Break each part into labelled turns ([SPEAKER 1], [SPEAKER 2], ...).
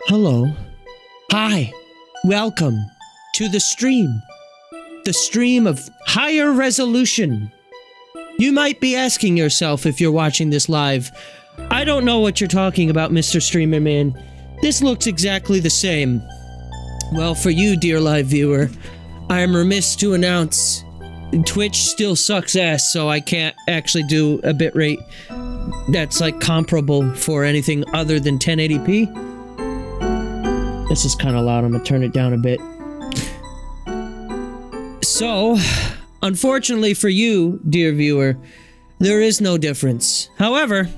[SPEAKER 1] Hello. Hi. Welcome to the stream. The stream of higher resolution. You might be asking yourself if you're watching this live, I don't know what you're talking about, Mr. Streamer Man. This looks exactly the same. Well, for you, dear live viewer, I am remiss to announce Twitch still sucks ass, so I can't actually do a bitrate that's like comparable for anything other than 1080p. This is kind of loud. I'm gonna turn it down a bit. So, unfortunately for you, dear viewer, there is no difference. However,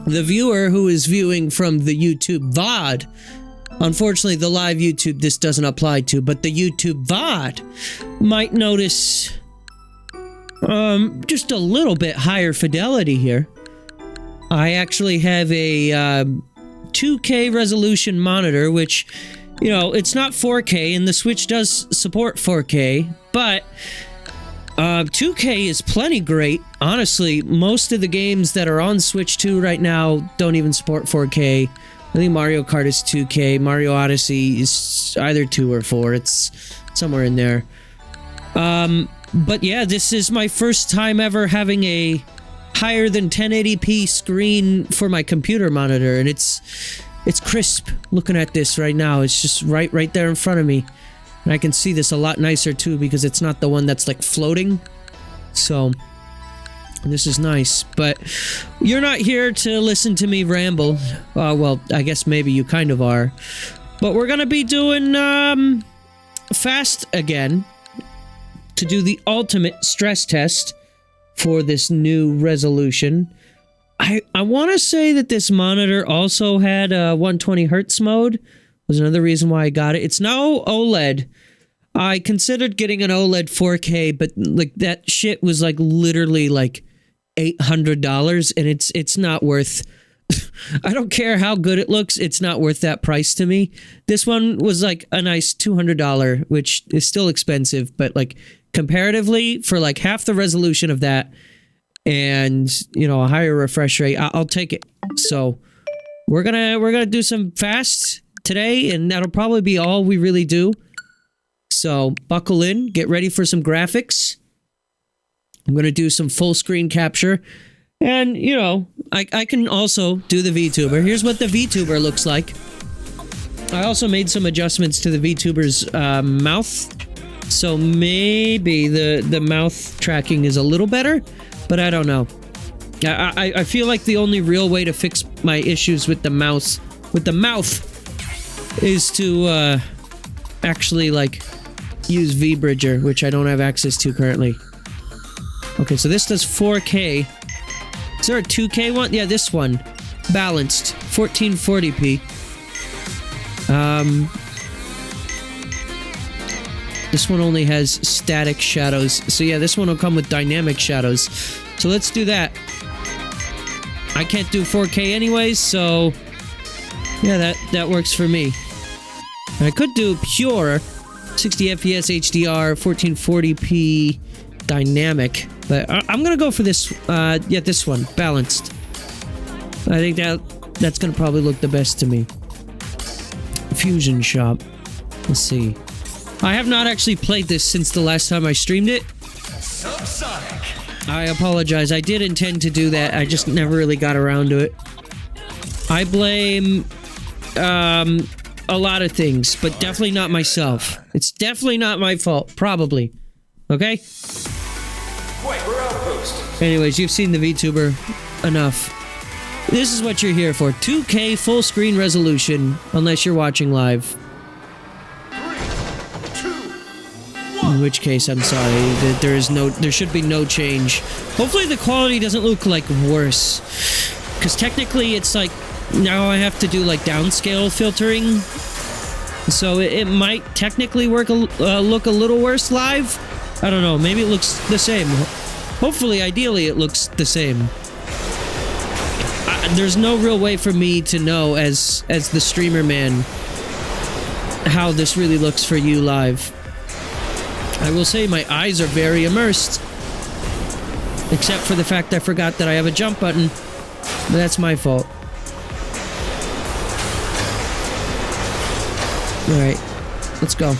[SPEAKER 1] the viewer who is viewing from the YouTube VOD, unfortunately the live YouTube this doesn't apply to, but the YouTube VOD might notice just a little bit higher fidelity here. I actually have a 2K resolution monitor, which, you know, it's not 4K, and the Switch does support 4K, but 2K is plenty great. Honestly, most of the games that are on Switch 2 right now don't even support 4K. I think Mario Kart is 2K, Mario Odyssey is either 2 or 4, it's somewhere in there. But yeah, this is my first time ever having a higher than 1080p screen for my computer monitor, and it's crisp looking at this right now. It's just right there in front of me, and I can see this a lot nicer too because it's not the one that's like floating. So this is nice, but you're not here to listen to me ramble. Well, I guess maybe you kind of are, but we're gonna be doing fast again to do the ultimate stress test for this new resolution. I want to say that this monitor also had a 120 hertz mode. Was another reason why I got it. It's now OLED. I considered getting an OLED 4K, but like that shit was like literally like $800, and it's not worth. I don't care how good it looks, it's not worth that price to me. This one was like a nice $200, which is still expensive, but like comparatively for like half the resolution of that and, you know, a higher refresh rate, I'll take it. So we're gonna do some fast today, and that'll probably be all we really do. So buckle in, get ready for some graphics. I'm gonna do some full screen capture, and you know, I can also do the VTuber. Here's what the VTuber looks like. I also made some adjustments to the VTuber's mouth. So maybe the mouth tracking is a little better, but I don't know. I feel like the only real way to fix my issues with the mouth is to actually like use VBridger, which I don't have access to currently. Okay, so this does 4K. Is there a 2K one? Yeah, this one. Balanced. 1440p. This one only has static shadows. So yeah, this one will come with dynamic shadows. So let's do that. I can't do 4K anyways, so yeah, that works for me. And I could do pure 60 FPS HDR 1440p dynamic, but I'm gonna go for this. Yeah, this one, balanced. I think that's gonna probably look the best to me. Fusion Shop. Let's see. I have not actually played this since the last time I streamed it. I apologize. I did intend to do that. I just never really got around to it. I blame a lot of things, but definitely not myself. It's definitely not my fault. Probably. Okay?
[SPEAKER 2] Wait, we're outpost.
[SPEAKER 1] Anyways, you've seen the VTuber enough. This is what you're here for. 2K full screen resolution, unless you're watching live. In which case, I'm sorry. There should be no change. Hopefully the quality doesn't look like worse. Because technically it's like, now I have to do like downscale filtering. So it might technically look a little worse live. I don't know, maybe it looks the same. Hopefully, ideally, it looks the same. There's no real way for me to know as the streamer man how this really looks for you live. I will say my eyes are very immersed. Except for the fact I forgot that I have a jump button. But that's my fault. Alright, let's go.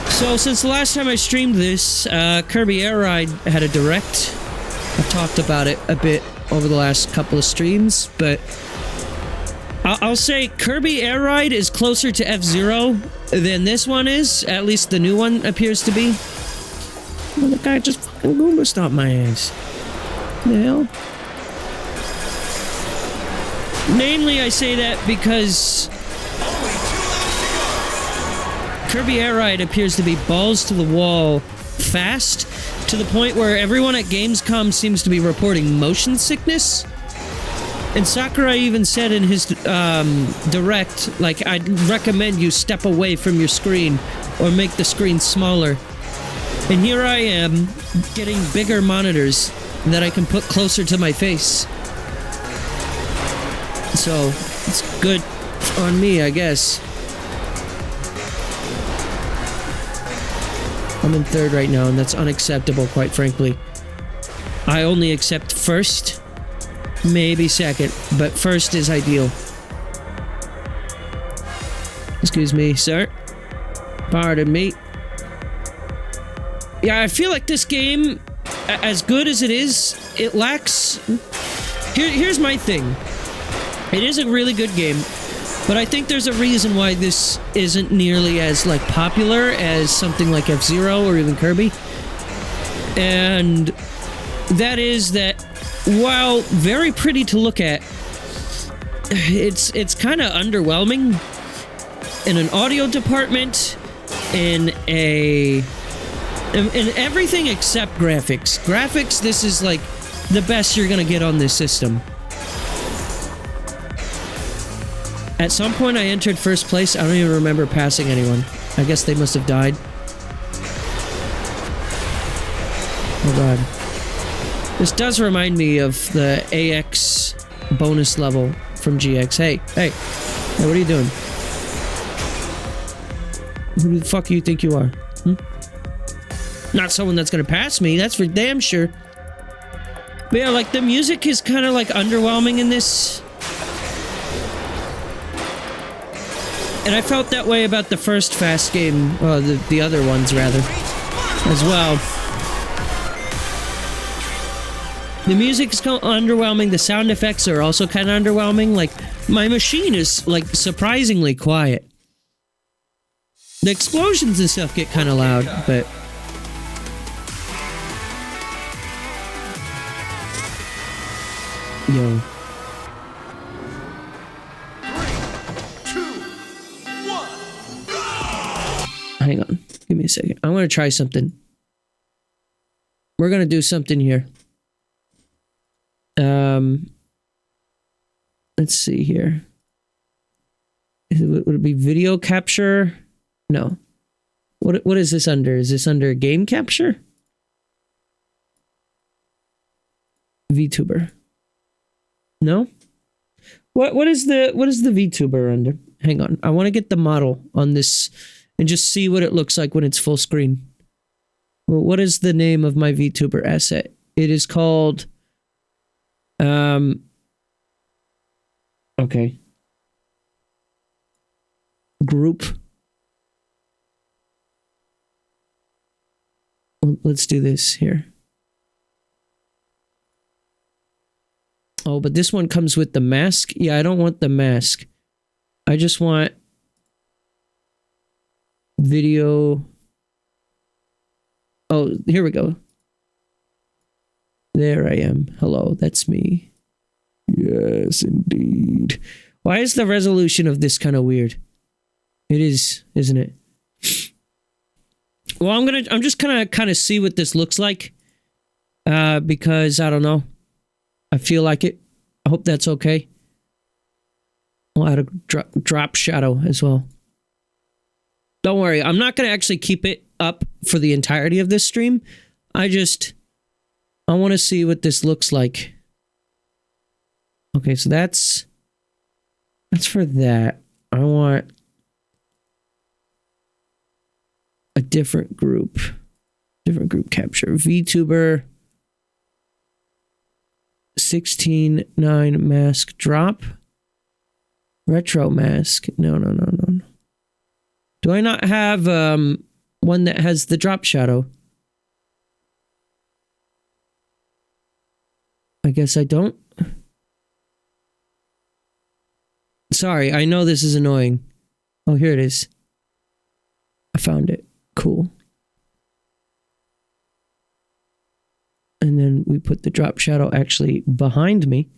[SPEAKER 1] So, since the last time I streamed this, Kirby Air Ride had a direct. I've talked about it a bit over the last couple of streams, but I'll say Kirby Air Ride is closer to F-Zero than this one is. At least the new one appears to be. Well, the guy just fucking Goomba stomped my ass. What the hell? Mainly, I say that because Kirby Air Ride appears to be balls to the wall fast, to the point where everyone at Gamescom seems to be reporting motion sickness. And Sakurai even said in his direct, like, I'd recommend you step away from your screen or make the screen smaller. And here I am, getting bigger monitors that I can put closer to my face. So, it's good on me, I guess. I'm in third right now, and that's unacceptable, quite frankly. I only accept first, maybe second, but first is ideal. Excuse me, sir. Pardon me. Yeah, I feel like this game, as good as it is, it lacks... Here's my thing. It is a really good game, but I think there's a reason why this isn't nearly as, like, popular as something like F-Zero or even Kirby. And that is that, while very pretty to look at, it's kind of underwhelming in an audio department, in everything except graphics. Graphics, this is, like, the best you're gonna get on this system. At some point, I entered first place. I don't even remember passing anyone. I guess they must have died. Oh god. This does remind me of the AX bonus level from GX. Hey, what are you doing? Who the fuck do you think you are? Not someone that's gonna pass me, that's for damn sure. But yeah, like, the music is kind of, like, underwhelming in this. And I felt that way about the first Fast game, the other ones, rather, as well. The music is kind of underwhelming, the sound effects are also kind of underwhelming, like, my machine is, like, surprisingly quiet. The explosions and stuff get kind of loud, but... Yo. Hang on. Give me a second. I want to try something. We're going to do something here. Let's see here. Would it be video capture? No. What is this under? Is this under game capture? VTuber. No? What is the VTuber under? Hang on. I want to get the model on this and just see what it looks like when it's full screen. Well, what is the name of my VTuber asset? It is called... Okay. Group. Well, let's do this here. Oh, but this one comes with the mask? Yeah, I don't want the mask. I just want... video... Oh, here we go. There I am. Hello, that's me. Yes, indeed. Why is the resolution of this kind of weird? It is, isn't it? Well, I'm just gonna kind of see what this looks like. Because, I don't know. I feel like it. I hope that's okay. I'll add a drop shadow as well. Don't worry, I'm not gonna actually keep it up for the entirety of this stream. I want to see what this looks like. Okay, so that's for that. I want a different group capture. VTuber 16:9 mask drop. Retro mask. No. Do I not have one that has the drop shadow? I guess I don't. Sorry, I know this is annoying. Oh, here it is. I found it. Cool. And then we put the drop shadow actually behind me.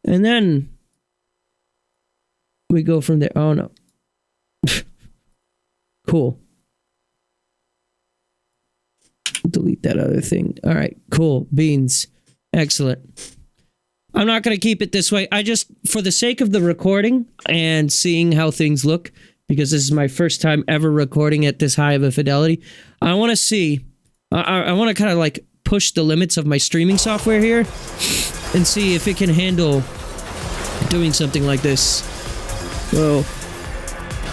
[SPEAKER 1] And then we go from there. Oh, no. Cool. Delete that other thing. All right, cool. Beans. Excellent. I'm not going to keep it this way. I just, for the sake of the recording and seeing how things look, because this is my first time ever recording at this high of a fidelity, I want to see, I want to kind of like push the limits of my streaming software here and see if it can handle doing something like this. Well,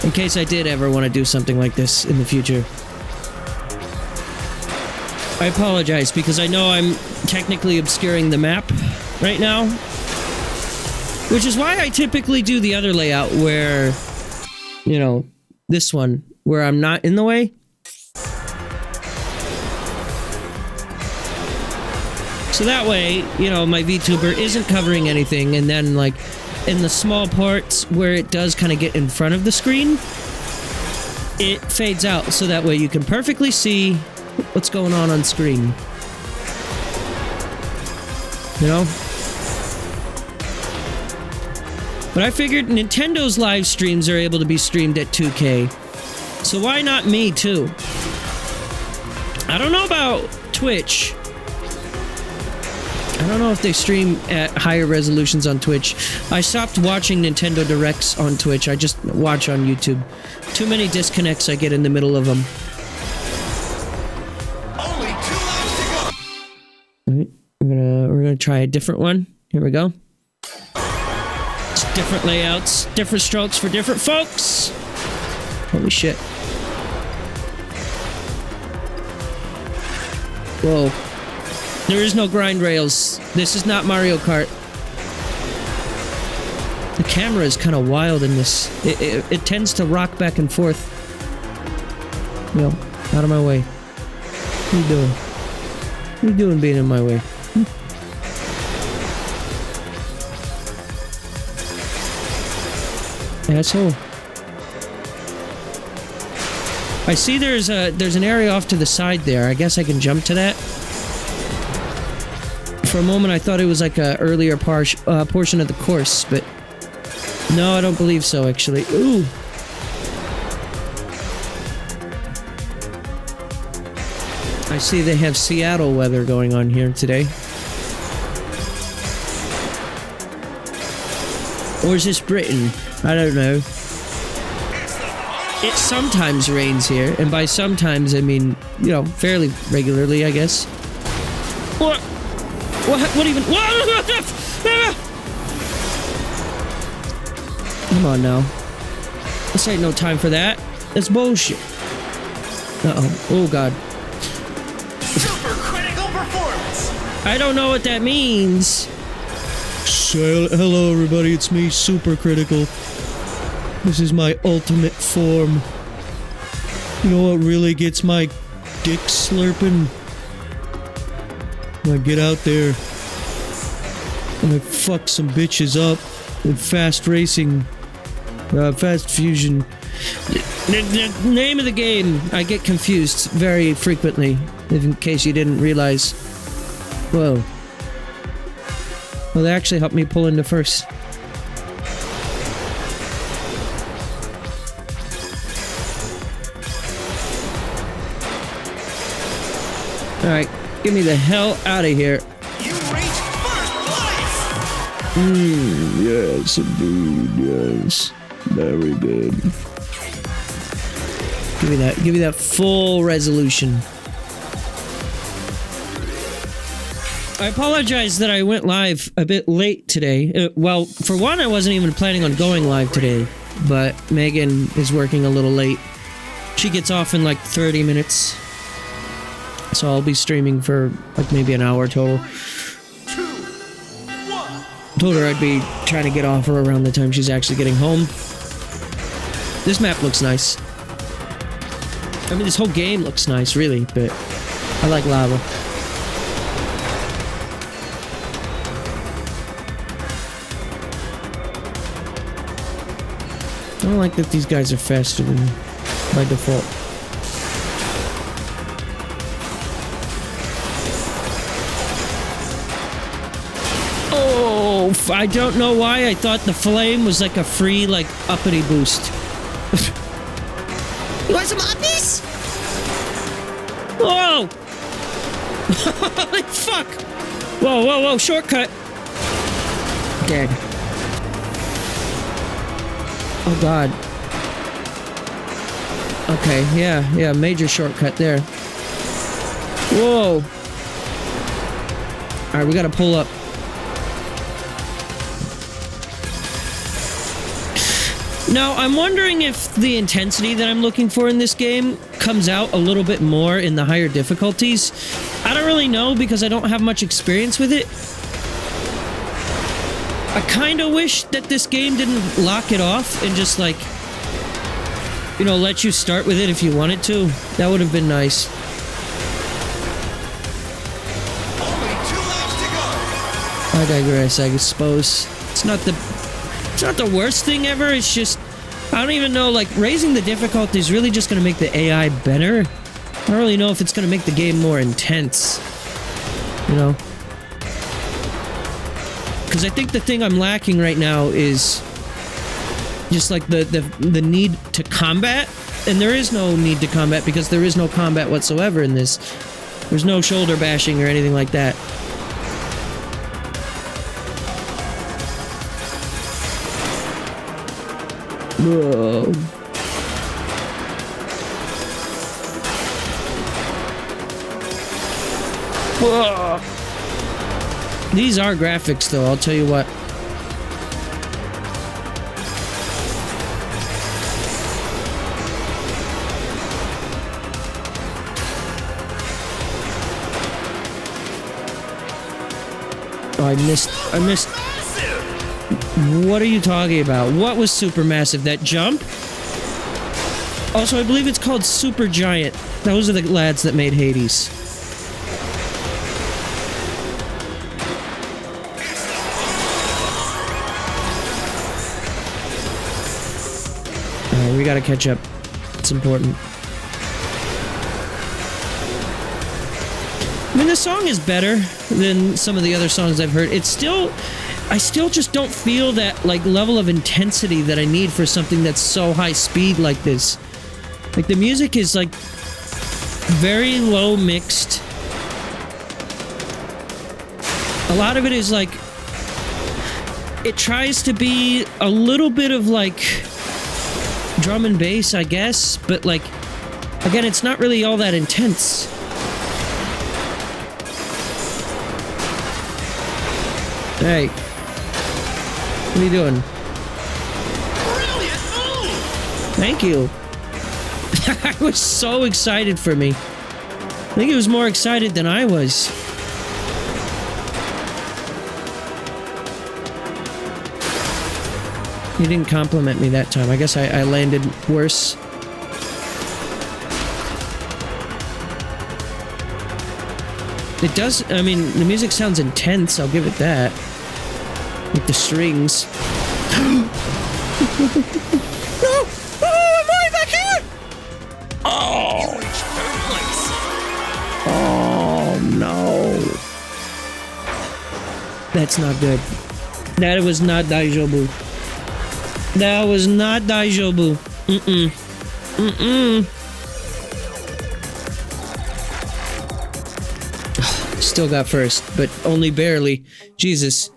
[SPEAKER 1] in case I did ever want to do something like this in the future. I apologize because I know I'm technically obscuring the map right now, which is why I typically do the other layout where, you know, this one, where I'm not in the way. So that way, you know, my VTuber isn't covering anything, and then, like, in the small parts where it does kind of get in front of the screen, it fades out, so that way you can perfectly see what's going on screen. You know? But I figured Nintendo's live streams are able to be streamed at 2K. So why not me, too? I don't know about Twitch. I don't know if they stream at higher resolutions on Twitch. I stopped watching Nintendo Directs on Twitch. I just watch on YouTube. Too many disconnects I get in the middle of them.
[SPEAKER 2] Only 2 laps to go.
[SPEAKER 1] All right, we're gonna try a different one. Here we go. It's different layouts, different strokes for different folks. Holy shit. Whoa. There is no grind rails. This is not Mario Kart. The camera is kind of wild in this. It tends to rock back and forth. Yo, out of my way. What are you doing? What are you doing being in my way? Asshole. I see there's an area off to the side there. I guess I can jump to that. For a moment, I thought it was like a earlier portion of the course, but no, I don't believe so, actually. Ooh. I see they have Seattle weather going on here today. Or is this Britain? I don't know. It sometimes rains here, and by sometimes, I mean, you know, fairly regularly, I guess. What? What even? Come on now. This ain't no time for that. That's bullshit. Uh-oh. Oh, God.
[SPEAKER 2] Super critical performance.
[SPEAKER 1] I don't know what that means. Hello, everybody. It's me, Super Critical. This is my ultimate form. You know what really gets my dick slurping? I get out there and I fuck some bitches up with fast racing, fast fusion. The name of the game, I get confused very frequently, in case you didn't realize. Whoa. Well, they actually helped me pull into first. Alright, get me the hell out of here.
[SPEAKER 2] You reached first place.
[SPEAKER 1] Yes, indeed, yes. Very good. Give me that full resolution. I apologize that I went live a bit late today. Well, for one, I wasn't even planning on going live today, but Megan is working a little late. She gets off in like 30 minutes. So I'll be streaming for like maybe an hour total.
[SPEAKER 2] 2, 1,
[SPEAKER 1] Told her I'd be trying to get off her around the time she's actually getting home. This map looks nice. I mean, this whole game looks nice, really, but I like lava. I don't like that these guys are faster than by default. Oh, I don't know why I thought the flame was like a free, like, uppity boost. You want some uppies? Whoa! Holy fuck! Whoa, whoa, whoa, shortcut! Dead. Oh god. Okay, yeah, major shortcut there. Whoa! Alright, we gotta pull up. Now, I'm wondering if the intensity that I'm looking for in this game comes out a little bit more in the higher difficulties. I don't really know because I don't have much experience with it. I kind of wish that this game didn't lock it off and just, like, you know, let you start with it if you wanted to. That would have been nice.
[SPEAKER 2] Only 2 laps to go.
[SPEAKER 1] I digress, I suppose. It's not the worst thing ever. It's just, I don't even know, like, raising the difficulty is really just going to make the AI better. I don't really know if it's going to make the game more intense. You know? Because I think the thing I'm lacking right now is just, like, the need to combat. And there is no need to combat because there is no combat whatsoever in this. There's no shoulder bashing or anything like that. Whoa. Whoa. These are graphics, though, I'll tell you what. Oh, I missed. What are you talking about? What was super massive? That jump? Also, I believe it's called Super Giant. Those are the lads that made Hades. Alright, we gotta catch up. It's important. I mean, the song is better than some of the other songs I've heard. It's still... I still just don't feel that, like, level of intensity that I need for something that's so high speed like this. Like, the music is, like, very low mixed. A lot of it is, like, it tries to be a little bit of, like, drum and bass, I guess, but, like, again, it's not really all that intense. Hey. What are you doing?
[SPEAKER 2] Brilliant move!
[SPEAKER 1] Thank you. I was so excited for me. I think he was more excited than I was. He didn't compliment me that time. I guess I landed worse. It does, I mean, the music sounds intense, I'll give it that. With the strings. No! Oh, I'm right back here! Oh!
[SPEAKER 2] You reached 3rd place.
[SPEAKER 1] Oh, no. That's not good. That was not Daijobu. That was not Daijobu. Mm-mm. Mm-mm. Still got first, but only barely. Jesus.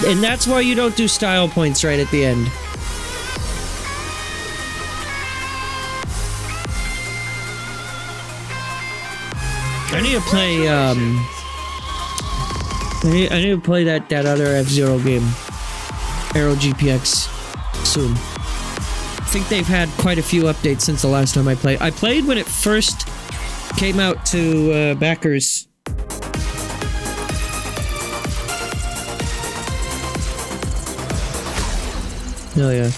[SPEAKER 1] And that's why you don't do style points right at the end. I need to play, I need to play that other F-Zero game. Aero GPX soon. I think they've had quite a few updates since the last time I played. I played when it first came out to backers. Oh yeah.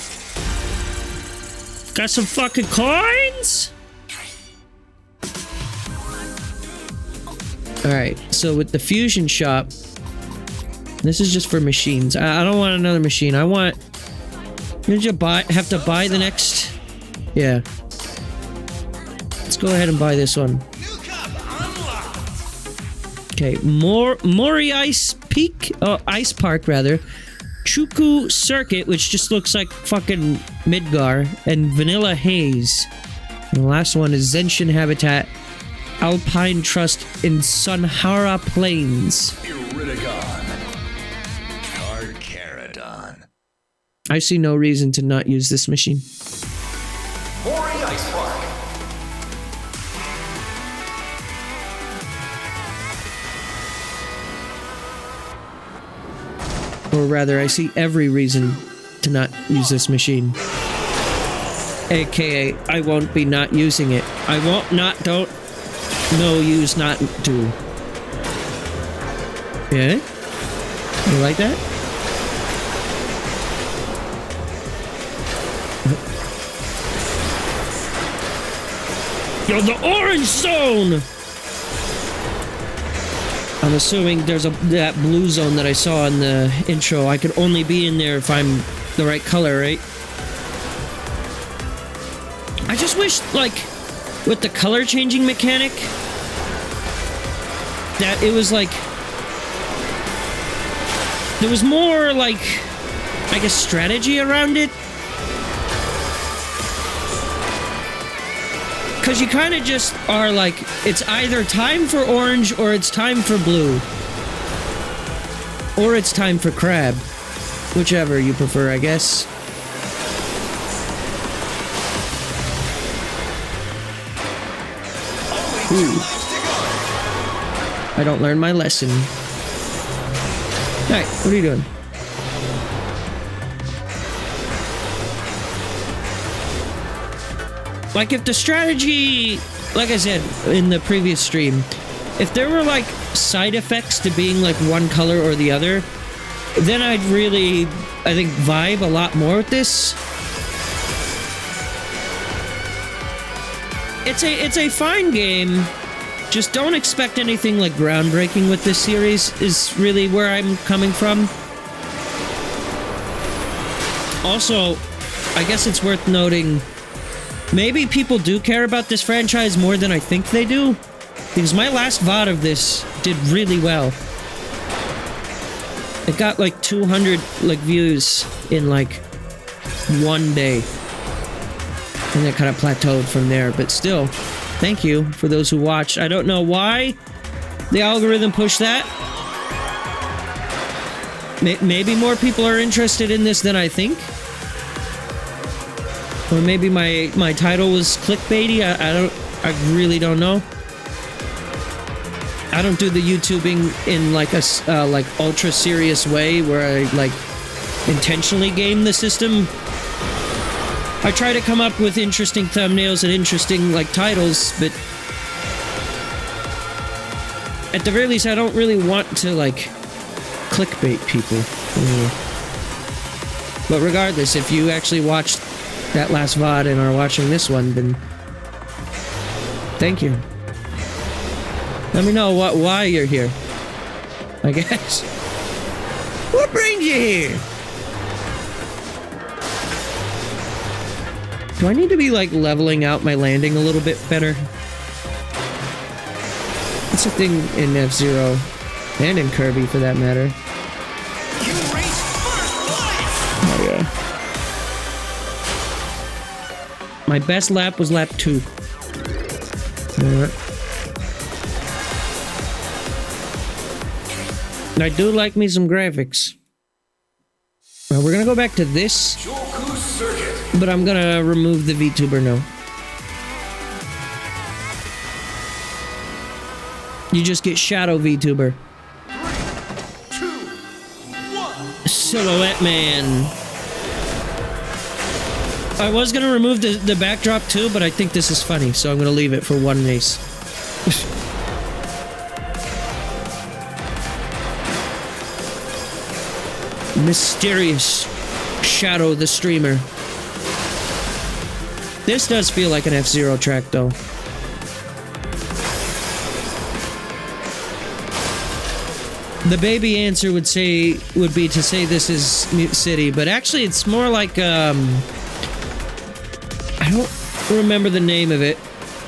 [SPEAKER 1] Got some fucking coins? Alright, so with the fusion shop, this is just for machines. I don't want another machine. I want... Did you have to buy the next... Yeah. Let's go ahead and buy this one. Okay, Mori Ice Peak... Oh, Ice Park, rather. Chuku Circuit, which just looks like fucking Midgar. And Vanilla Haze. And the last one is Zenshin Habitat. Alpine Trust in Sunhara Plains. I see no reason to not use this machine.
[SPEAKER 2] Mori Ice Park.
[SPEAKER 1] Or rather, I see every reason to not use this machine. AKA, I won't be not using it. I won't not, don't, no use not do. Yeah? You like that? You're the orange zone! I'm assuming there's that blue zone that I saw in the intro. I could only be in there if I'm the right color, right? I just wish, like, with the color changing mechanic, that it was like... There was more, like, I guess, strategy around it. Because you kind of just are like, it's either time for orange or it's time for blue. Or it's time for crab. Whichever you prefer, I guess. Ooh. I don't learn my lesson. Alright, what are you doing? Like, if the strategy, like I said in the previous stream, if there were, like, side effects to being, like, one color or the other, then I'd really, I think, vibe a lot more with this. It's a fine game. Just don't expect anything, like, groundbreaking with this series, is really where I'm coming from. Also, I guess it's worth noting... Maybe people do care about this franchise more than I think they do. Because my last VOD of this did really well. It got like 200 like views in like one day. And it kind of plateaued from there. But still, thank you for those who watched. I don't know why the algorithm pushed that. Maybe more people are interested in this than I think. Or maybe my title was clickbaity. I really don't know. I don't do the YouTubing in like a like ultra serious way where I like intentionally game the system. I try to come up with interesting thumbnails and interesting like titles, but at the very least, I don't really want to like clickbait people. But regardless, if you actually watched that last VOD and are watching this one, then thank you. Let me know why you're here, I guess. What brings you here? Do I need to be like leveling out my landing a little bit better? That's a thing in F-Zero and in Kirby for that matter. Oh yeah. My best lap was lap 2. And I do like me some graphics. Well, we're gonna go back to this, but I'm gonna remove the VTuber now. You just get Shadow VTuber.
[SPEAKER 2] 3, 2, 1.
[SPEAKER 1] Silhouette Man. I was gonna remove the backdrop too, but I think this is funny, so I'm gonna leave it for one race. Mysterious Shadow the Streamer. This does feel like an F-Zero track, though. The baby answer would be to say this is Mute City, but actually it's more like, I don't remember the name of it.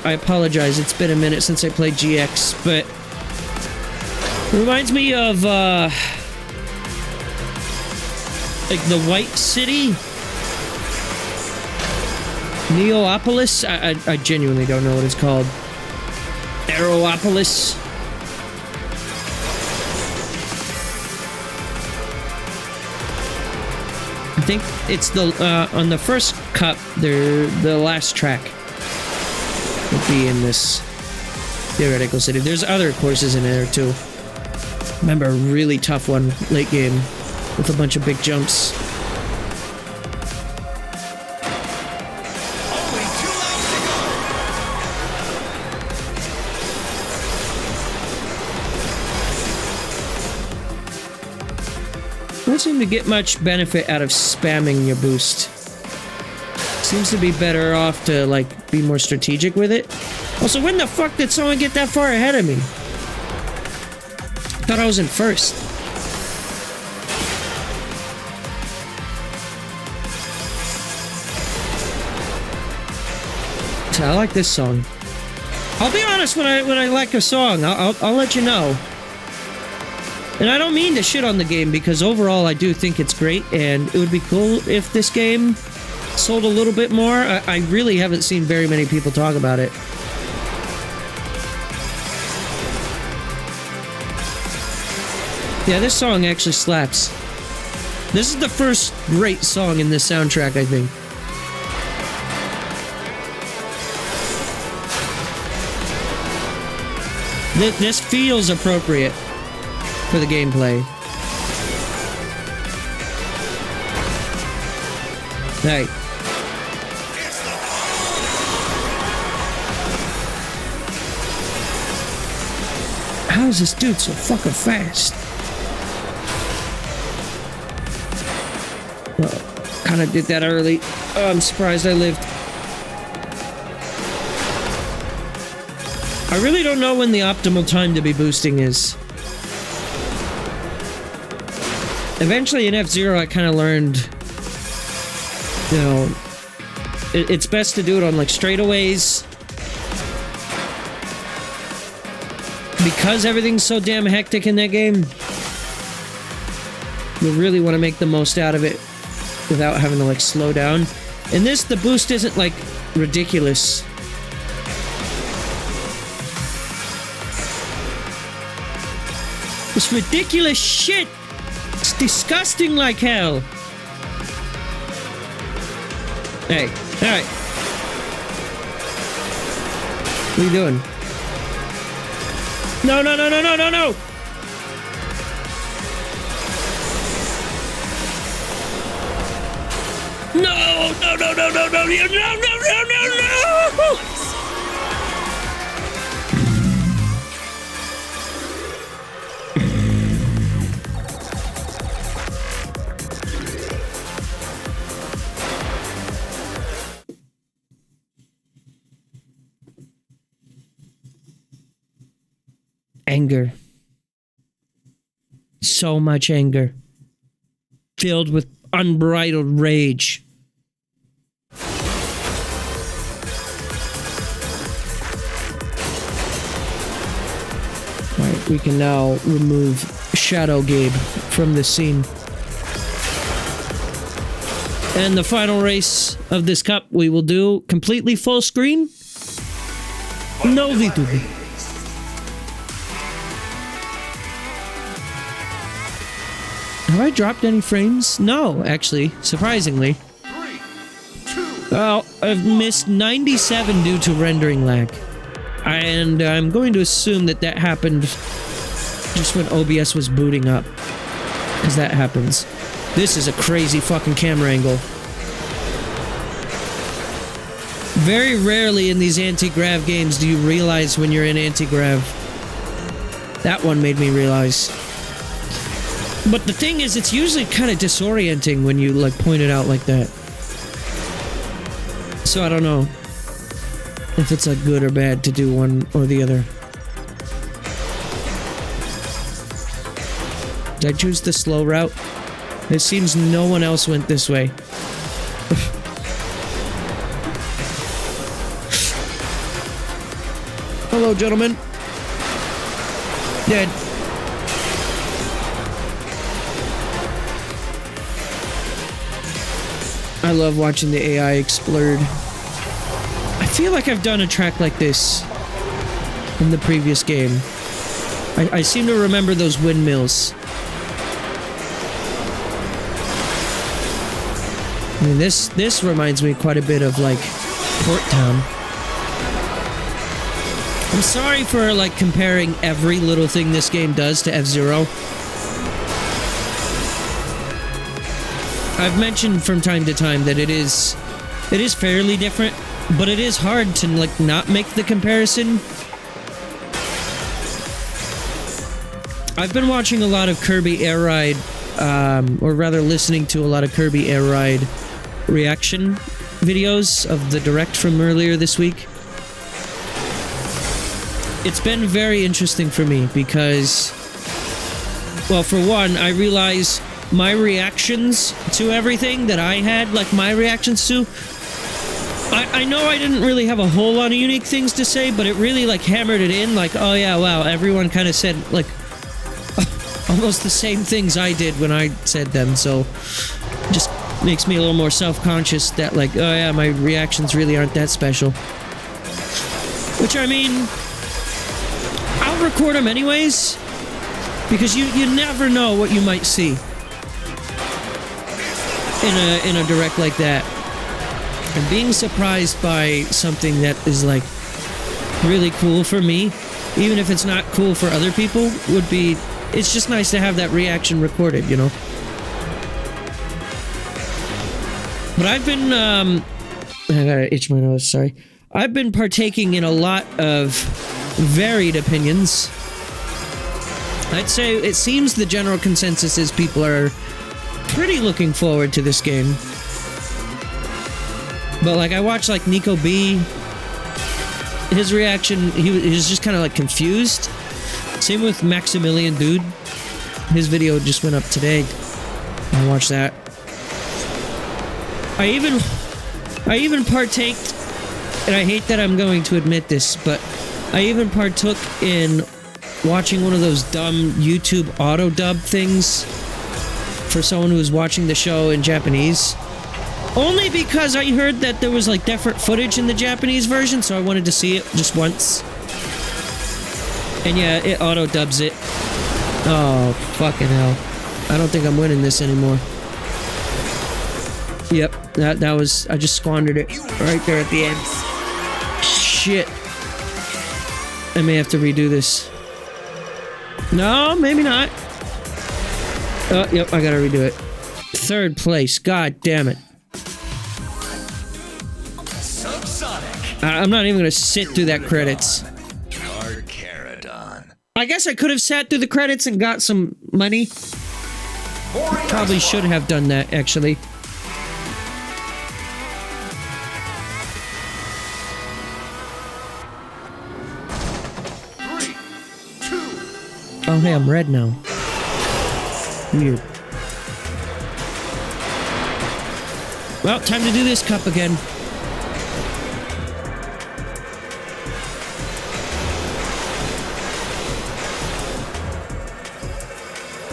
[SPEAKER 1] I apologize, it's been a minute since I played GX, but it reminds me of, like the White City? Neopolis? I genuinely don't know what it's called. Aeropolis? I think it's the, on the first cup, the last track would be in this theoretical city. There's other courses in there too. Remember a really tough one late game with a bunch of big jumps.
[SPEAKER 2] Only 2 laps to go.
[SPEAKER 1] Don't seem to get much benefit out of spamming your boost. Seems to be better off to, like, be more strategic with it. Also, when the fuck did someone get that far ahead of me? Thought I was in first. So I like this song. I'll be honest, when I like a song, I'll let you know. And I don't mean to shit on the game, because overall I do think it's great, and it would be cool if this game sold a little bit more. I really haven't seen very many people talk about it. Yeah, this song actually slaps. This is the first great song in this soundtrack, I think. This feels appropriate for the gameplay. Hey. How is this dude so fucking fast? Well, kind of did that early. Oh, I'm surprised I lived. I really don't know when the optimal time to be boosting is. Eventually in F-Zero I kind of learned, you know, it's best to do it on like straightaways. Because everything's so damn hectic in that game, you really want to make the most out of it without having to like slow down. In this, the boost isn't like ridiculous. It's ridiculous shit! It's disgusting like hell! Hey, alright. What are you doing? No, no, no, no, no, no, no! No, no, no, no, no, no, no, no, no, no, no! Anger. So much anger. Filled with unbridled rage. Alright, we can now remove Shadow Gabe from the scene. And the final race of this cup we will do completely full screen. No VTube. Have I dropped any frames? No, actually, surprisingly.
[SPEAKER 2] 3, 2.
[SPEAKER 1] Well, I've missed 97 due to rendering lag. And I'm going to assume that that happened just when OBS was booting up. Because that happens. This is a crazy fucking camera angle. Very rarely in these anti-grav games do you realize when you're in anti-grav. That one made me realize. But the thing is, it's usually kind of disorienting when you like point it out like that. So I don't know if it's like good or bad to do one or the other. Did I choose the slow route? It seems no one else went this way. Hello, gentlemen. Dead. I love watching the AI explode. I feel like I've done a track like this in the previous game. I seem to remember those windmills. I mean, this reminds me quite a bit of, like, Port Town. I'm sorry for, like, comparing every little thing this game does to F-Zero. I've mentioned from time to time that it is fairly different, but it is hard to, like, not make the comparison. I've been watching a lot of Kirby Air Ride, or rather listening to a lot of Kirby Air Ride reaction videos of the Direct from earlier this week. It's been very interesting for me because, well, for one, I realize my reactions to everything that I had, like my reactions to, I know I didn't really have a whole lot of unique things to say, but it really like hammered it in, like, oh yeah, wow, everyone kind of said like almost the same things I did when I said them, so just makes me a little more self-conscious that like, oh yeah, my reactions really aren't that special. Which, I mean, I'll record them anyways, because you never know what you might see in a direct like that. And being surprised by something that is like really cool for me, even if it's not cool for other people, would be, it's just nice to have that reaction recorded, you know? But I've been, I gotta itch my nose, sorry. I've been partaking in a lot of varied opinions. I'd say it seems the general consensus is people are pretty looking forward to this game. But like, I watched like Nico B, his reaction, he was just kind of like confused. Same with Maximilian Dude. His video just went up today. I watched that. I even partaked, and I hate that I'm going to admit this, but I even partook in watching one of those dumb YouTube auto dub things for someone who was watching the show in Japanese. Only because I heard that there was like different footage in the Japanese version, so I wanted to see it just once. And yeah, it auto dubs it. Oh, fucking hell. I don't think I'm winning this anymore. Yep, that was, I just squandered it right there at the end. Shit. I may have to redo this. No, maybe not. Oh, yep, I gotta redo it. Third place, god damn it. I'm not even gonna sit through that credits. I guess I could have sat through the credits and got some money. Probably should have done that, actually. Oh, hey, I'm red now. Weird. Well, time to do this cup again.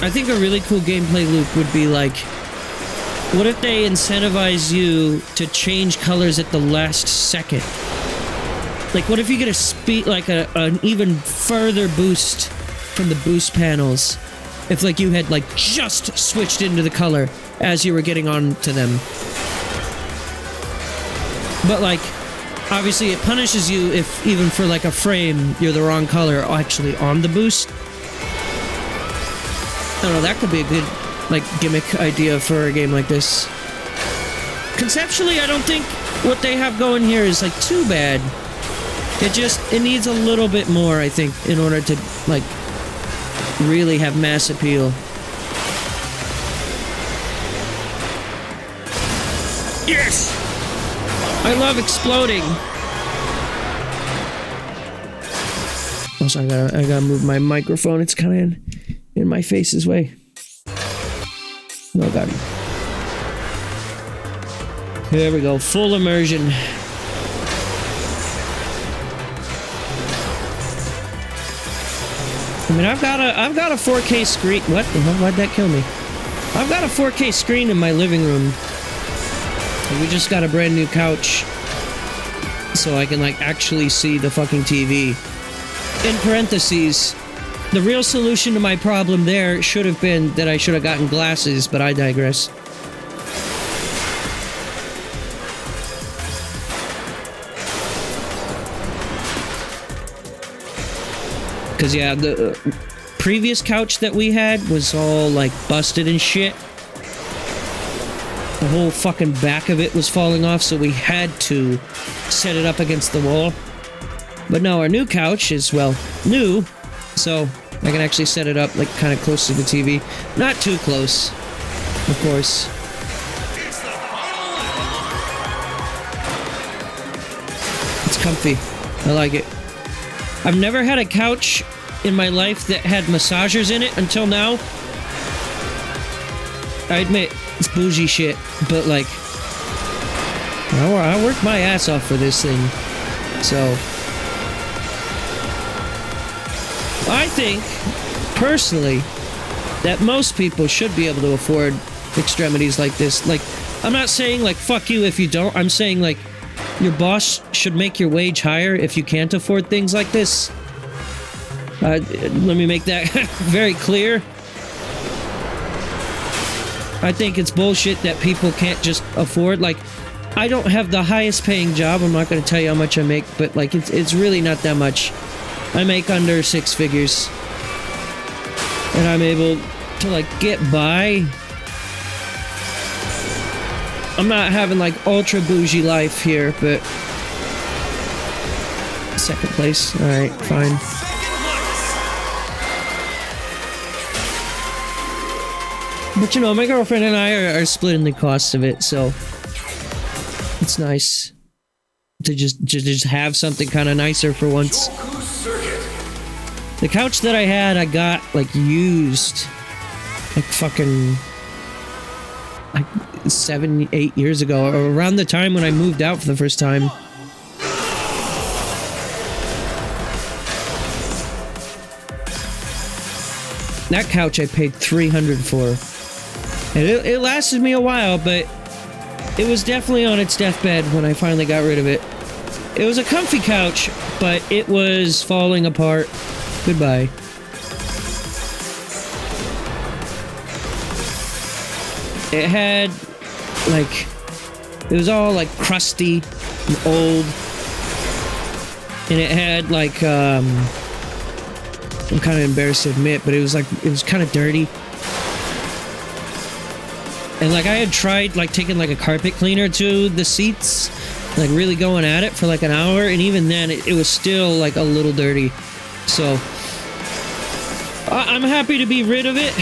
[SPEAKER 1] I think a really cool gameplay loop would be like, what if they incentivize you to change colors at the last second? Like, what if you get a speed, like an even further boost from the boost panels if like you had like just switched into the color as you were getting on to them? But like, obviously it punishes you if even for like a frame you're the wrong color actually on the boost. I don't know, that could be a good like gimmick idea for a game like this. Conceptually, I don't think what they have going here is like too bad. It needs a little bit more, I think, in order to like really have mass appeal. Yes! I love exploding. Also, I gotta move my microphone. It's kind of in my face's way. No, God. There we go. Full immersion. I mean, I've got a 4K screen. What the hell? Why'd that kill me? I've got a 4K screen in my living room. And we just got a brand new couch, so I can like actually see the fucking TV. In parentheses, the real solution to my problem there should have been that I should have gotten glasses, but I digress. Because, yeah, the previous couch that we had was all, like, busted and shit. The whole fucking back of it was falling off, so we had to set it up against the wall. But no, our new couch is, well, new, so I can actually set it up, like, kind of close to the TV. Not too close, of course. It's comfy. I like it. I've never had a couch in my life that had massagers in it until now. I admit, it's bougie shit, but like, I worked my ass off for this thing. So, I think, personally, that most people should be able to afford extremities like this. Like, I'm not saying like, fuck you if you don't. I'm saying like, your boss should make your wage higher if you can't afford things like this. Let me make that very clear. I think it's bullshit that people can't just afford. Like, I don't have the highest paying job. I'm not going to tell you how much I make, but like, it's really not that much. I make under 6 figures. And I'm able to like get by. I'm not having like ultra bougie life here, but second place. All right, fine. But you know, my girlfriend and I are splitting the cost of it, so it's nice to just have something kind of nicer for once. The couch that I had, I got like used, like fucking like 7-8 years ago, or around the time when I moved out for the first time. That couch I paid $300 for. And it lasted me a while, but it was definitely on its deathbed when I finally got rid of it. It was a comfy couch, but it was falling apart. Goodbye. It had, like, it was all, like, crusty and old. And it had, like, I'm kind of embarrassed to admit, but it was, like, it was kind of dirty. And, like, I had tried, like, taking, like, a carpet cleaner to the seats, like, really going at it for, like, an hour, and even then, it was still, like, a little dirty. So, I'm happy to be rid of it.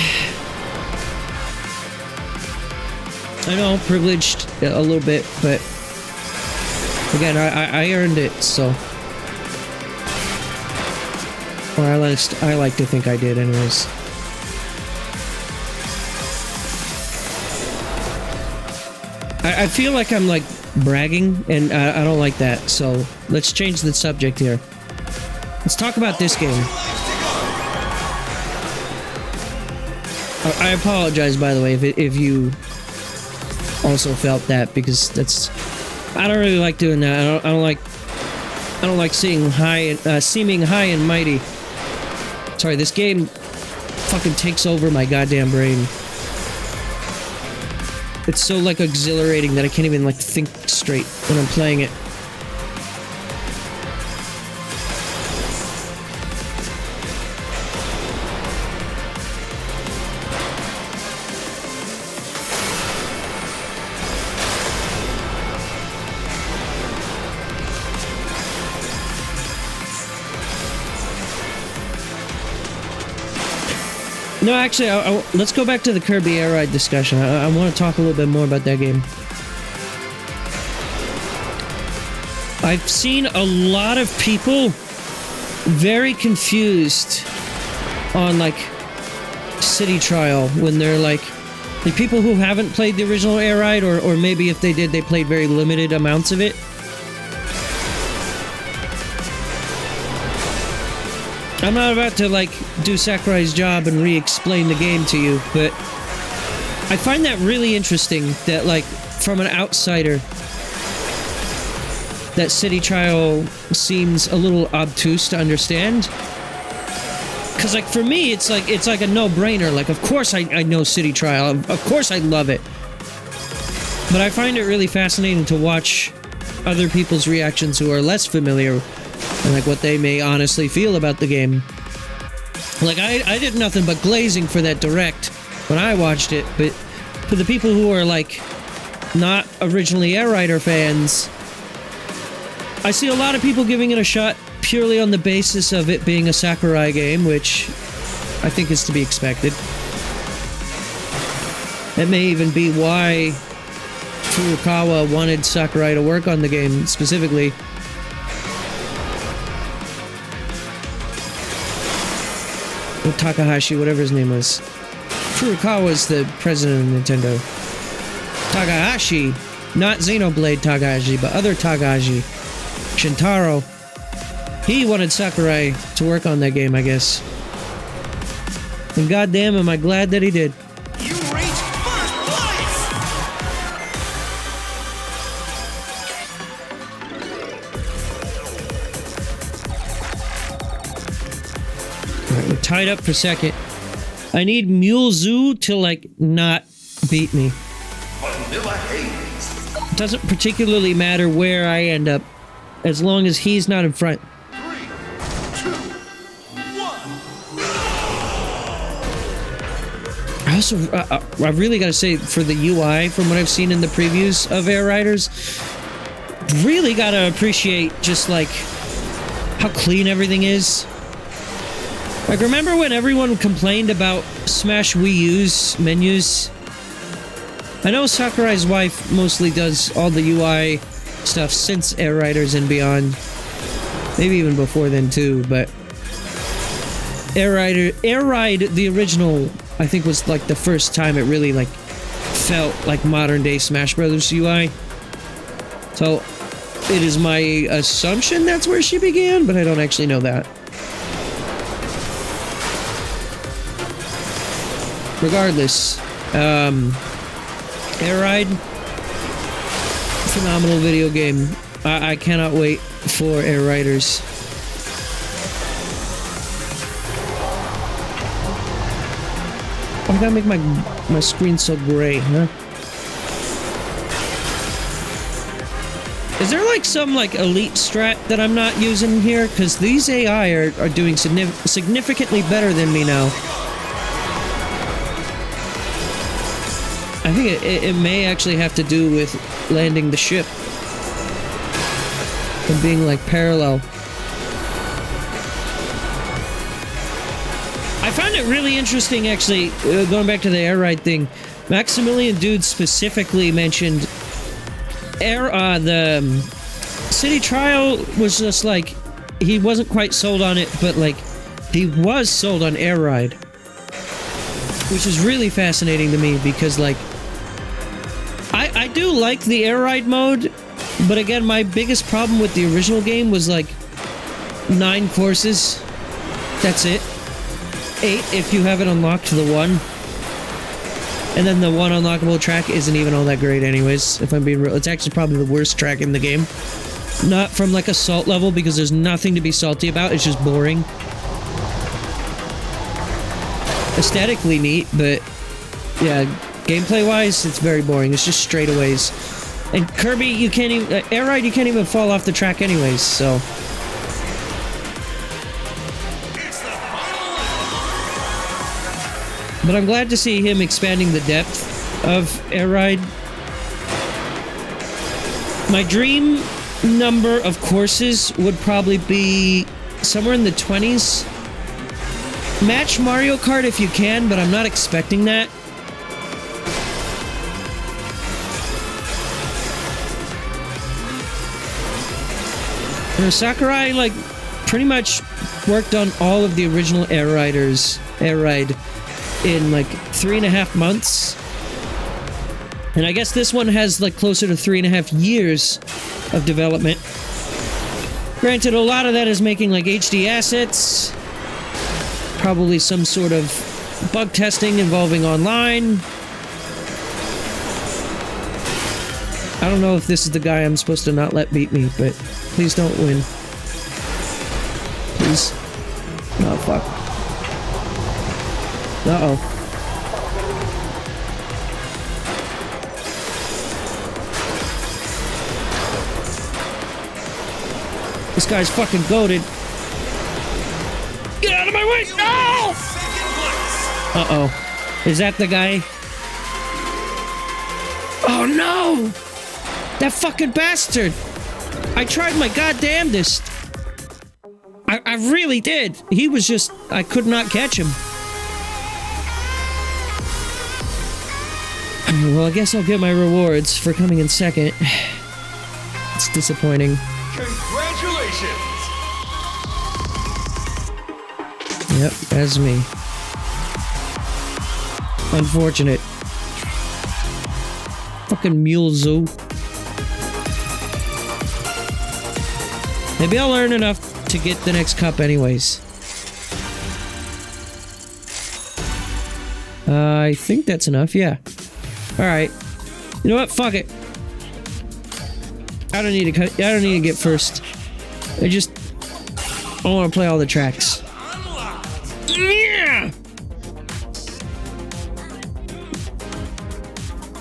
[SPEAKER 1] I know, privileged a little bit, but again, I earned it, so. Or at least I like to think I did, anyways. I feel like I'm like bragging, and I don't like that, so let's change the subject here. Let's talk about this game. I apologize, by the way, if you also felt that, because that's, I don't really like doing that. I don't like seeing seeming high and mighty. Sorry, this game fucking takes over my goddamn brain. It's so like exhilarating that I can't even like think straight when I'm playing it. No, actually, let's go back to the Kirby Air Ride discussion. I want to talk a little bit more about that game. I've seen a lot of people very confused on like City Trial when they're like the people who haven't played the original Air Ride, or maybe if they did, they played very limited amounts of it. I'm not about to like do Sakurai's job and re-explain the game to you, but I find that really interesting that like from an outsider that City Trial seems a little obtuse to understand. Because like for me it's like a no-brainer. Like of course I know City Trial, of course I love it, but I find it really fascinating to watch other people's reactions who are less familiar and like what they may honestly feel about the game. Like I did nothing but glazing for that direct when I watched it, but for the people who are like not originally Air Rider fans, I see a lot of people giving it a shot purely on the basis of it being a Sakurai game, which I think is to be expected. That may even be why Furukawa wanted Sakurai to work on the game specifically. Or Takahashi, whatever his name was. Furukawa is the president of Nintendo. Takahashi, not Xenoblade Takahashi, but other Takahashi. Shintaro. He wanted Sakurai to work on that game, I guess. And goddamn, am I glad that he did.
[SPEAKER 2] You reach first place!
[SPEAKER 1] Alright, we're tied up for second. I need Mulezoo to, like, not beat me.
[SPEAKER 2] Vanilla Haze.
[SPEAKER 1] It doesn't particularly matter where I end up, as long as he's not in front.
[SPEAKER 2] 3, 2, 1.
[SPEAKER 1] I also, I really gotta say, for the UI, from what I've seen in the previews of Air Riders, really gotta appreciate just, like, how clean everything is. Like, remember when everyone complained about Smash Wii U's menus? I know Sakurai's wife mostly does all the UI stuff since Air Riders and beyond. Maybe even before then too, but Air Ride, the original, I think was like the first time it really like felt like modern day Smash Brothers UI. So it is my assumption that's where she began, but I don't actually know that. Regardless, Air Ride, phenomenal video game. I cannot wait for Air Riders. I gotta make my screen so gray, huh? Is there like some like elite strat that I'm not using here? Because these AI are doing significantly better than me now. I think it may actually have to do with landing the ship and being like parallel. I found it really interesting actually, going back to the Air Ride thing. Maximilian Dude specifically mentioned the City Trial was just like, he wasn't quite sold on it, but like he was sold on Air Ride, which is really fascinating to me because like I do like the Air Ride mode, but again, my biggest problem with the original game was like 9 courses. That's it. 8 if you haven't unlocked the 1. And then the 1 unlockable track isn't even all that great anyways, if I'm being real. It's actually probably the worst track in the game. Not from like a salt level, because there's nothing to be salty about, it's just boring. Aesthetically neat, but yeah, gameplay-wise, it's very boring. It's just straightaways. And Kirby, you can't even... Air Ride, you can't even fall off the track anyways, so... But I'm glad to see him expanding the depth of Air Ride. My dream number of courses would probably be somewhere in the 20s. Match Mario Kart if you can, but I'm not expecting that. Sakurai, like, pretty much worked on all of the original Air Ride in, like, 3.5 months. And I guess this one has, like, closer to 3.5 years of development. Granted, a lot of that is making, like, HD assets. Probably some sort of bug testing involving online. I don't know if this is the guy I'm supposed to not let beat me, but please don't win. Please. Oh, fuck. Uh-oh. This guy's fucking goated. Get out of my way! No! Uh-oh. Is that the guy? Oh, no! That fucking bastard! I tried my goddamnedest. I really did. He was just... I could not catch him. Well, I guess I'll get my rewards for coming in second. It's disappointing.
[SPEAKER 2] Congratulations!
[SPEAKER 1] Yep, that's me. Unfortunate. Fucking mule zoo. Maybe I'll learn enough to get the next cup anyways. I think that's enough, yeah. Alright. You know what? Fuck it. I don't need to get first. I want to play all the tracks. Yeah!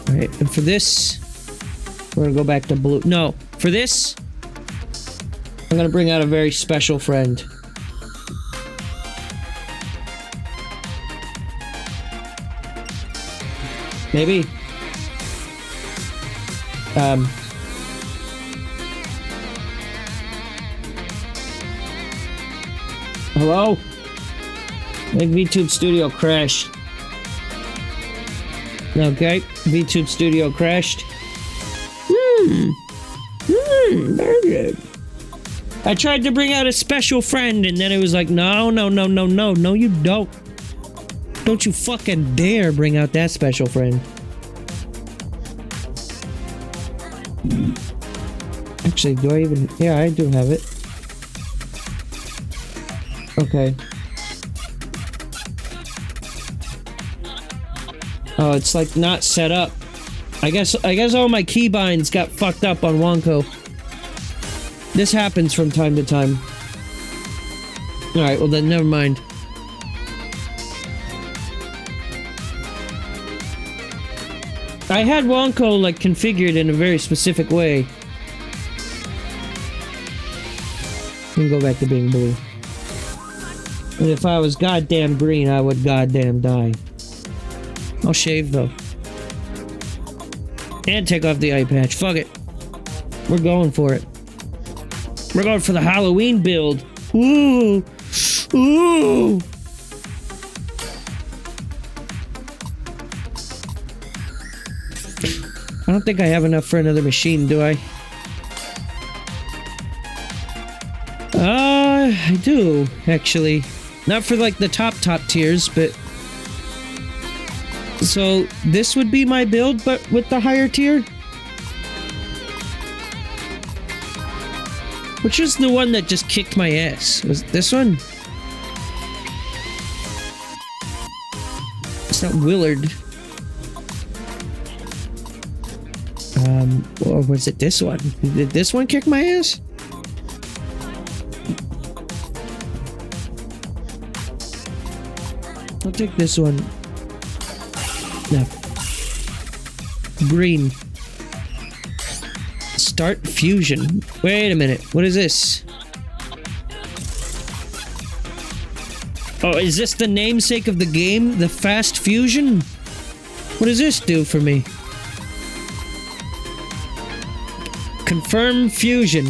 [SPEAKER 1] Alright, and for this, we're gonna go back to blue. No, for this, I'm gonna bring out a very special friend. Maybe. Hello? I think VTube Studio crashed. Okay, VTube Studio crashed. Very good. I tried to bring out a special friend, and then it was like, no, you don't. Don't you fucking dare bring out that special friend. Actually, do I even... Yeah, I do have it. Okay. Oh, it's like not set up. I guess all my keybinds got fucked up on Wonko. This happens from time to time. Alright, well then never mind. I had Wonko like configured in a very specific way. Let me go back to being blue. And if I was goddamn green, I would goddamn die. I'll shave though. And take off the eye patch. Fuck it. We're going for it. We're going for the Halloween build. Ooh. Ooh. I don't think I have enough for another machine, do I? I do, actually. Not for like the top tiers, but... So, this would be my build, but with the higher tier? Which is the one that just kicked my ass? Was it this one? It's not Willard. Or was it this one? Did this one kick my ass? I'll take this one. No. Green. Start fusion. Wait a minute. What is this? Oh, is this the namesake of the game? The fast fusion? What does this do for me? Confirm fusion.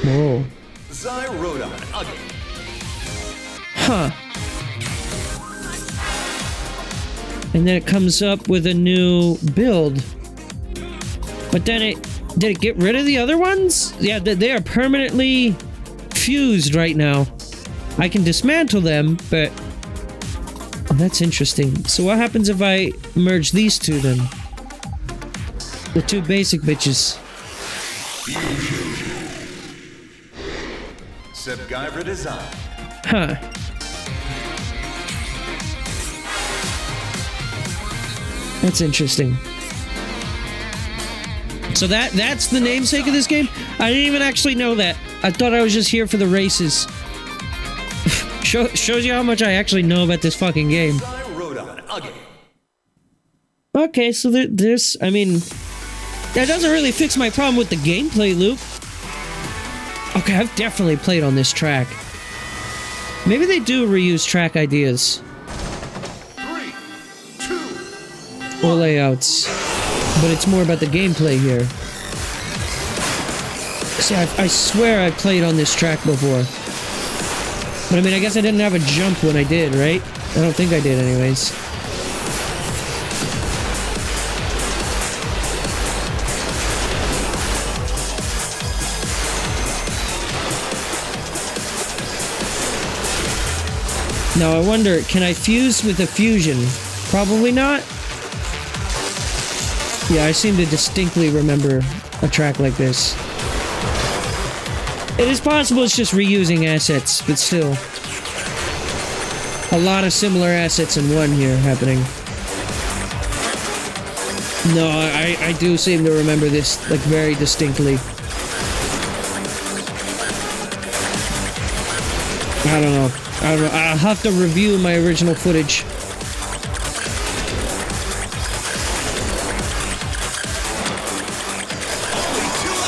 [SPEAKER 1] Whoa. Huh. and then it comes up with a new build. But then did it get rid of the other ones? Yeah, they are permanently fused right now. I can dismantle them, but oh, that's interesting. So what happens if I merge these two then? The two basic bitches.
[SPEAKER 2] Gabriel design.
[SPEAKER 1] Huh. That's interesting. So that's the namesake of this game? I didn't even actually know that. I thought I was just here for the races. Shows you how much I actually know about this fucking game. Okay, so there's... I mean... That doesn't really fix my problem with the gameplay loop. Okay, I've definitely played on this track. Maybe they do reuse track ideas.
[SPEAKER 2] 3, 2,
[SPEAKER 1] or layouts. But it's more about the gameplay here. See, I swear I played on this track before. But I mean, I guess I didn't have a jump when I did, right? I don't think I did anyways. Now I wonder, can I fuse with a fusion? Probably not. Yeah, I seem to distinctly remember a track like this. It is possible it's just reusing assets, but still. A lot of similar assets in one here happening. No, I do seem to remember this, like, very distinctly. I don't know. I'll have to review my original footage.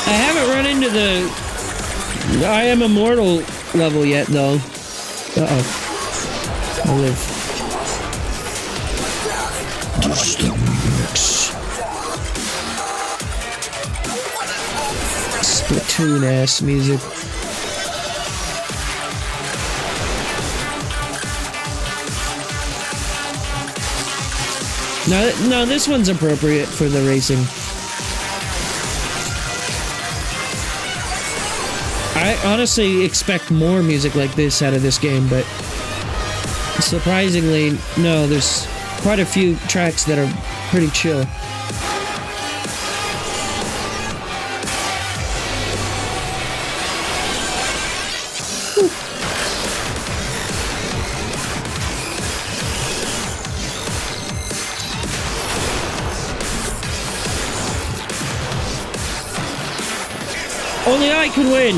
[SPEAKER 1] I haven't run into the I Am Immortal level yet, though. Uh-oh. I live. Splatoon-ass music. No, this one's appropriate for the racing. I honestly expect more music like this out of this game, but surprisingly, no, there's quite a few tracks that are pretty chill. Only I can win!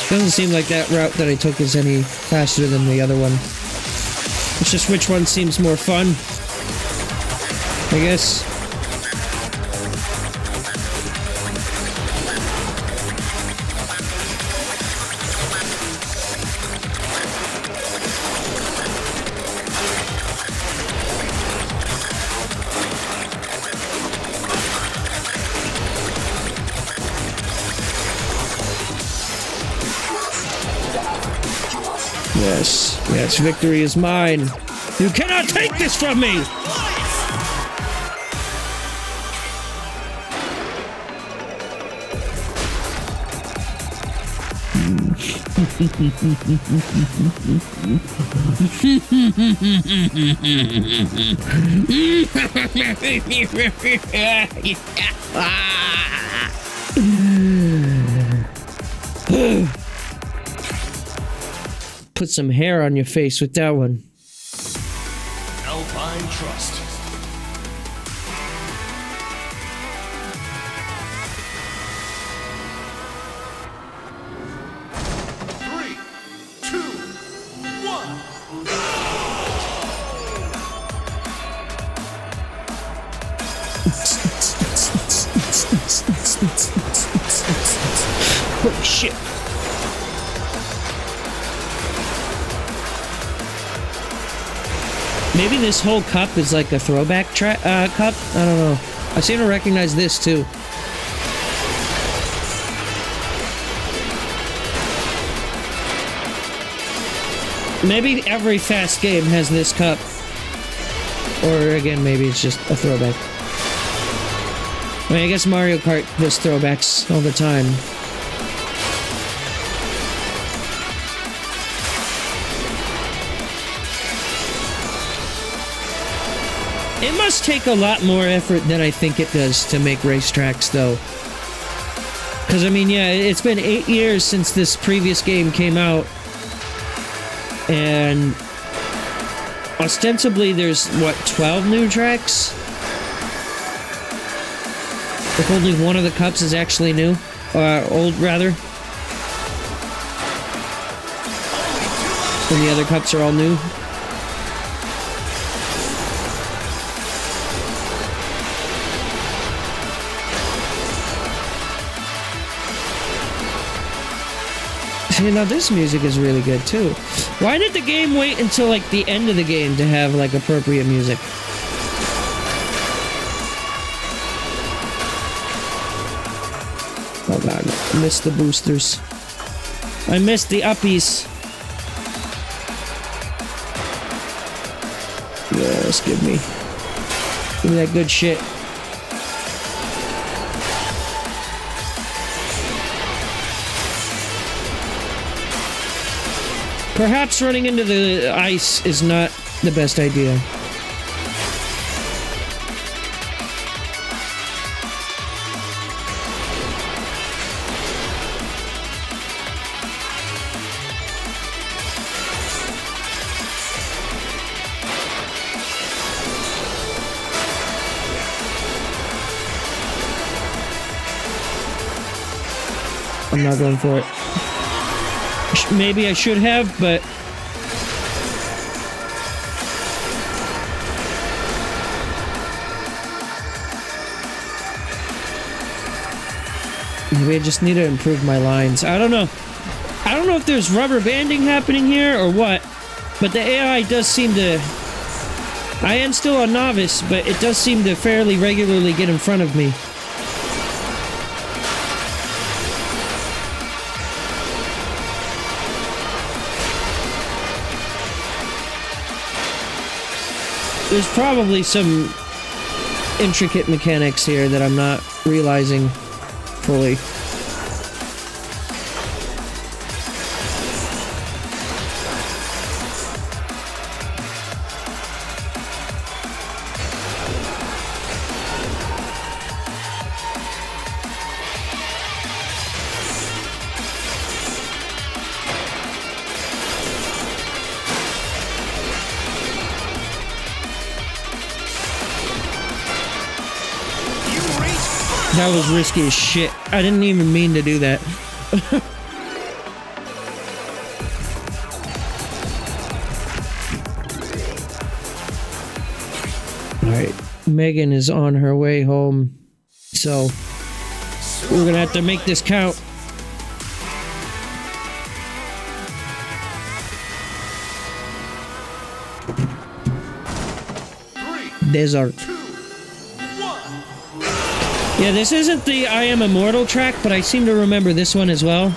[SPEAKER 1] Doesn't seem like that route that I took is any faster than the other one. It's just which one seems more fun, I guess. Yes, victory is mine. You cannot take this from me! Put some hair on your face with that one.
[SPEAKER 2] Alpine Trust. Three, two, one.
[SPEAKER 1] Holy shit. Maybe this whole cup is like a throwback cup? I don't know. I seem to recognize this too. Maybe every fast game has this cup. Or again, maybe it's just a throwback. I mean, I guess Mario Kart does throwbacks all the time. It must take a lot more effort than I think it does to make racetracks, though. Because, I mean, yeah, it's been 8 years since this previous game came out. And ostensibly there's, what, 12 new tracks? If only one of the cups is actually new. Old, rather. And the other cups are all new. See, now this music is really good, too. Why did the game wait until, like, the end of the game to have, like, appropriate music? Oh, God. I missed the boosters. I missed the uppies. Yes, give me that good shit. Perhaps running into the ice is not the best idea. I'm not going for it. Maybe I should have, but... maybe I just need to improve my lines. I don't know. I don't know if there's rubber banding happening here or what, but the AI does seem to... I am still a novice, but it does seem to fairly regularly get in front of me. There's probably some intricate mechanics here that I'm not realizing fully. That was risky as shit. I didn't even mean to do that. Alright, Megan is on her way home, so we're gonna have to make this count. Desert. Yeah, this isn't the I Am Immortal track, but I seem to remember this one as well.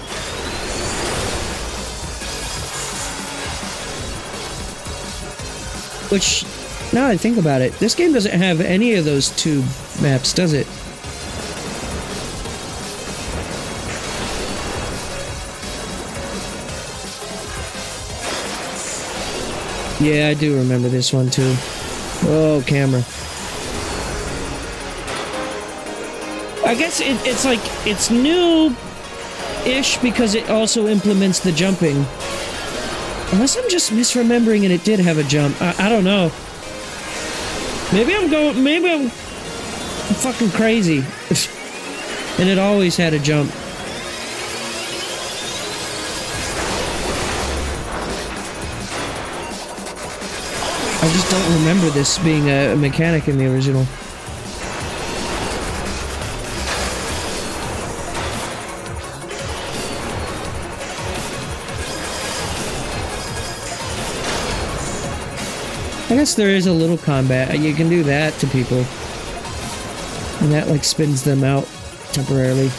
[SPEAKER 1] Which, now that I think about it, this game doesn't have any of those tube maps, does it? Yeah, I do remember this one too. Oh, camera. I guess it's like, it's new-ish because it also implements the jumping. Unless I'm just misremembering and it did have a jump. I don't know. Maybe I'm fucking crazy. And it always had a jump. I just don't remember this being a mechanic in the original. guess there is a little combat. You can do that to people. And that, like, spins them out temporarily.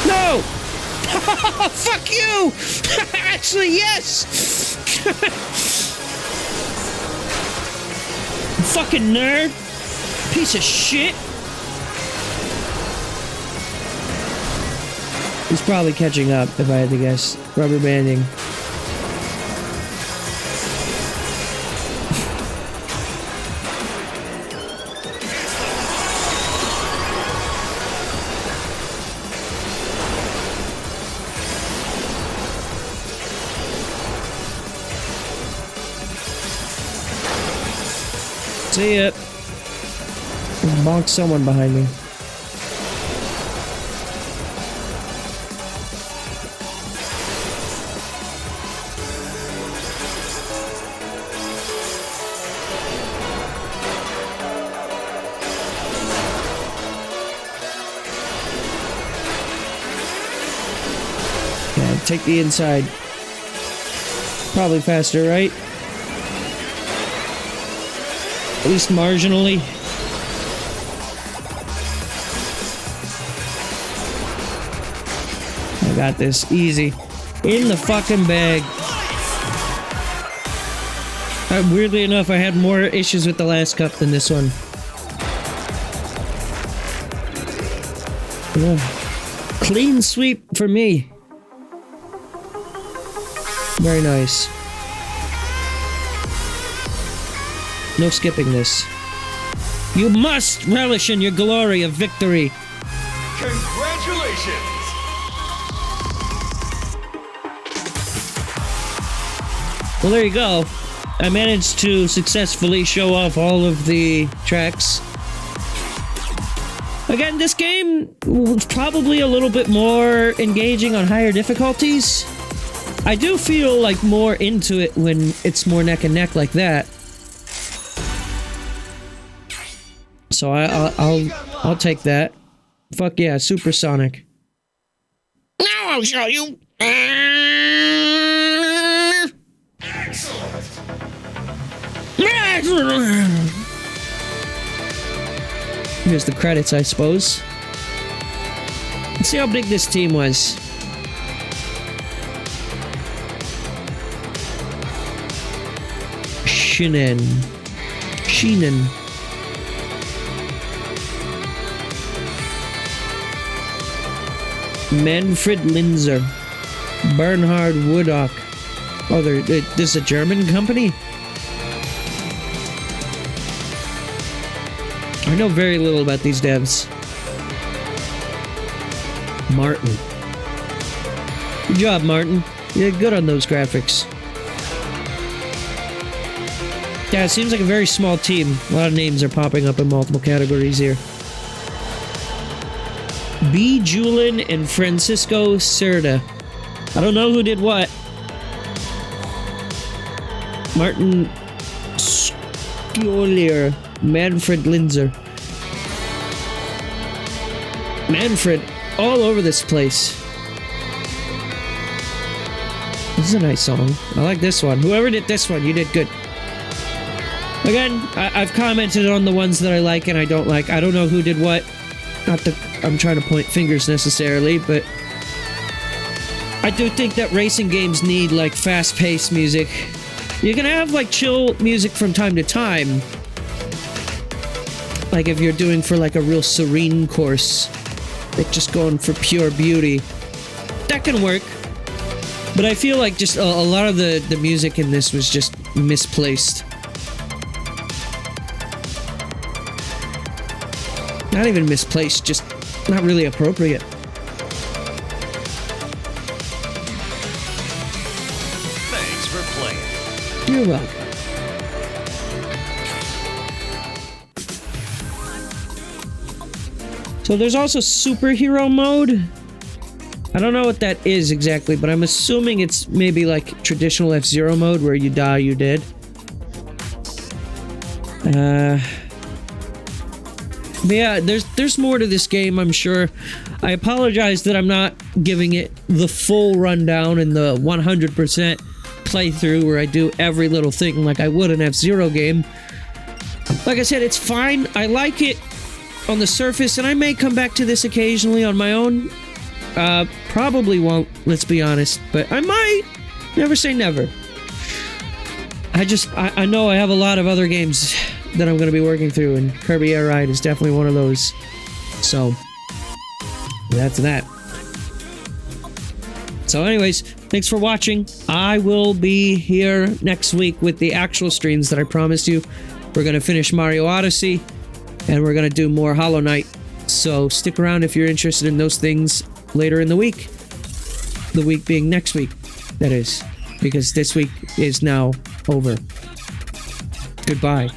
[SPEAKER 1] No! Fuck you! Actually, yes! Fucking nerd! Piece of shit! He's probably catching up, if I had to guess. Rubber banding. See it. Bonk someone behind me. Yeah, take the inside. Probably faster, right? At least marginally. I got this. Easy. In the fucking bag. Weirdly enough, I had more issues with the last cup than this one. Yeah. Clean sweep for me. Very nice. No skipping this. You must relish in your glory of victory.
[SPEAKER 2] Congratulations!
[SPEAKER 1] Well, there you go. I managed to successfully show off all of the tracks. Again, this game was probably a little bit more engaging on higher difficulties. I do feel like more into it when it's more neck and neck like that. So I'll take that. Fuck yeah, supersonic. Now I'll show you. Here's the credits, I suppose. Let's see how big this team was. Shinen. Manfred Linzer. Bernhard Woodok. Oh, this is a German company? I know very little about these devs. Martin. Good job, Martin. You did good on those graphics. Yeah, it seems like a very small team. A lot of names are popping up in multiple categories here. B. Julin and Francisco Cerda. I don't know who did what. Martin Sciolier. Manfred Linzer. Manfred, all over this place. This is a nice song. I like this one. Whoever did this one, you did good. Again, I've commented on the ones that I like and I don't like. I don't know who did what. Not that I'm trying to point fingers necessarily, but I do think that racing games need, like, fast-paced music. You can have, like, chill music from time to time. Like if you're doing for like a real serene course, like just going for pure beauty, that can work. But I feel like just a lot of the music in this was just misplaced. Not even misplaced, just not really appropriate.
[SPEAKER 2] Thanks for playing.
[SPEAKER 1] You're welcome. So there's also superhero mode. I don't know what that is exactly, but I'm assuming it's maybe like traditional F-Zero mode where you die, you dead. But yeah, there's more to this game, I'm sure. I apologize that I'm not giving it the full rundown and the 100% playthrough where I do every little thing like I would an F-Zero game. Like I said, it's fine. I like it on the surface, and I may come back to this occasionally on my own. Probably won't, let's be honest, but I might. Never say never. I know I have a lot of other games that I'm going to be working through, and Kirby Air Ride is definitely one of those. So, that's that. So anyways, thanks for watching. I will be here next week with the actual streams that I promised you. We're going to finish Mario Odyssey, and we're going to do more Hollow Knight. So stick around if you're interested in those things later in the week. The week being next week, that is. Because this week is now over. Goodbye.